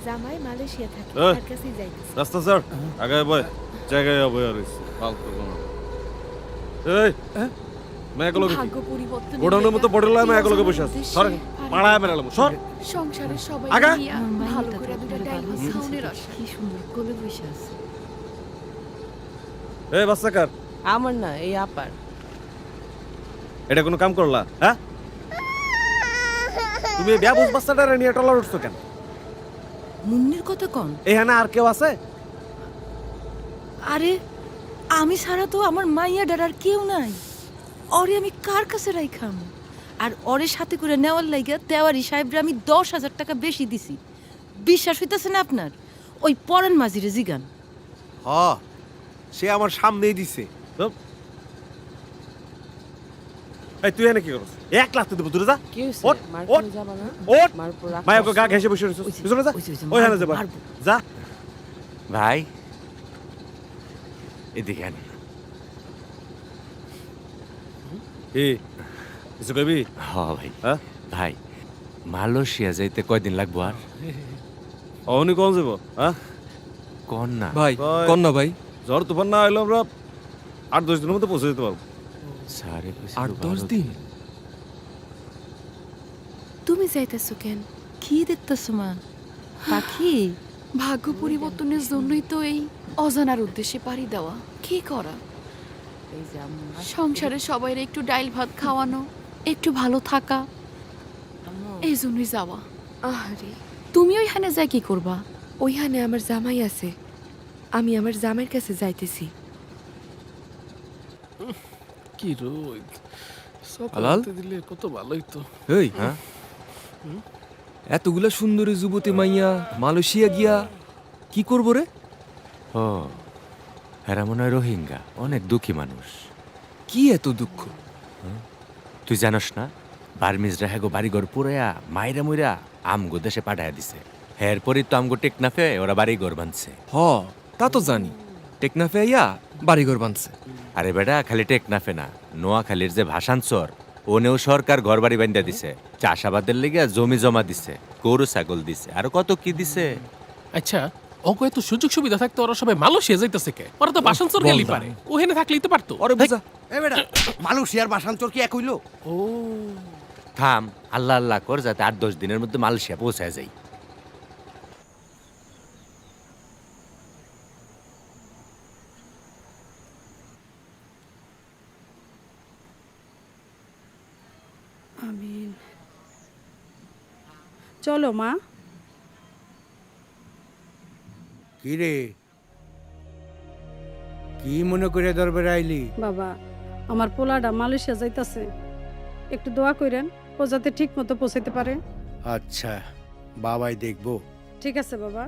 জামাই মালয়েশিয়া থাকে, এই, তার কাছেই যাইতেছে। রাস্তা স্যার আগায় বয় জায়গায় বয় আর ফালতু কোনো এই মেয়েগুলোকে ভাগ্য পরিবর্তন গোডাউনের মতো বড় লয় মেয়েগুলোকে বসে আছে সর পাড়ায় মেরালাম সর সংসারের সবাই আগা। নিয়া ভালো করে দুটো ডাইল ভাত খাওনের আশা। কি সুন্দর কোলে বসে আছে। এই বাচ্চা কার আমার না, এই আপার। এটা কোনো কাম করলা হ্যাঁ তুমি এই ব্যাবস বাচ্চাটারে নিয়ে টলার উঠছো কেন মুন্নির কথা কন। এখানে আর কেউ আছে আরে আমি ছাড়া তো আমার মাইয়া ডারার কেউ নাই। ওরে আমি কার কাছে রাইখাম? আর ওরে সাথে করে নেওয়ার লাইগা তেওয়ারি সাহেবরে আমি 10,000 টাকা বেশি দিছি। বিশ্বাস হইতেছে না আপনার? ওই পরান মাঝিরে জিগান। হ সে আমার সামনেই দিছে। এই তুই এনে কি করছ এক লাখ দেব দূরে যা কি হইছে? ওঠ, মার ওঠ, করে যাবা না? ওঠ মার পর রাখ। মায়া গা ঘেসে বসে রইছ ওইছে, পিছনে যা ওইছে, ওইছে, ওইখানে মারবো, যা মারবো। যা ভাই এদিকে আন। কি কিছু কইবি হ ভাই হ্যাঁ ভাই মালয়েশিয়া যাইতে কয়দিন লাগবো আর? অহনি কোন যাব হ্যাঁ কোন না ভাই ভাই। কোন না ভাই, ঝড় তুফান না হইলো আমরা 8-10 দিনের মধ্যে পৌঁছে যেতে পারবো সারে কইছিল 8-10 ভালো দিন। তুমি যাইতেছো কেন? কি দেখতেছ মা? পাখি? ভাগ্য পরিবর্তনের জন্যই তো এই অজানার উদ্দেশ্যে পাড়ি দেওয়া। কি করা? এই যে আম্মু। সংসারে সবাইরে একটু ডাইল ভাত খাওয়ানো, একটু ভালো থাকা, আম্মু, এই জন্যই যাওয়া। আরে তুমি ওইখানে যাই কি করবা? ওইখানে আমার জামাই আছে, আমি আমার জামাইয়ের কাছে যাইতেছি। কি রোদ আলাল? সকালে দিলে কত ভালোই তো। এই হ্যাঁ এতগুলা সুন্দরী যুবতী মাইয়া মালয়েশিয়া গিয়া কি করবো রে? ও এরা মনে হয় রোহিঙ্গা, অনেক দুঃখী মানুষ। কি এত দুঃখ? তুই জানোস না বার্মিজরা হ্যাগো বাড়িঘর পুরাইয়া মাইরা মুইরা আমগো দেশে পাঠাইয়া দিছে। এরপরই তো আমগো টেকনাফে ওরা বাড়িঘর বানছে। হ তা তো জানি, টেকনাফে আইয়া বাড়িঘর বানছে। আরে বেটা খালি টেকনাফে না, নোয়াখালীর যে ভাষাঞ্চর ওনেও সরকার ঘর বাড়ি বান্ধা দিছে, চাষাবাদের লেগে জমি জমা দিছে, গরু ছাগল দিছে, আর কত কি দিছে। আচ্ছা ওকে এত সুযোগ সুবিধা থাকতে ওরা সবাই মালয়েশিয়া যাইতেছে কে? ওরা তো বাসানচর গেলি পারে, ওখানে থাকলেই তো পারতো। ওরে বুঝা এ বেটা মালয়েশিয়ার বাসান্তর কি এক হইলো? ও থাম, আল্লাহ আল্লাহ কর যাতে 8-10 দিনের মধ্যে মালয়েশিয়া পৌঁছায় যাই। আমিন। চলো মা। কি রে কি মনে করে দরবারে আইলি? বাবা আমার পোলাটা মালয়েশিয়া যাইতাছে, একটু দোয়া কইরেন ও যাতে ঠিক মতো পৌঁছাইতে পারে। আচ্ছা বাবাই দেখবো। ঠিক আছে বাবা।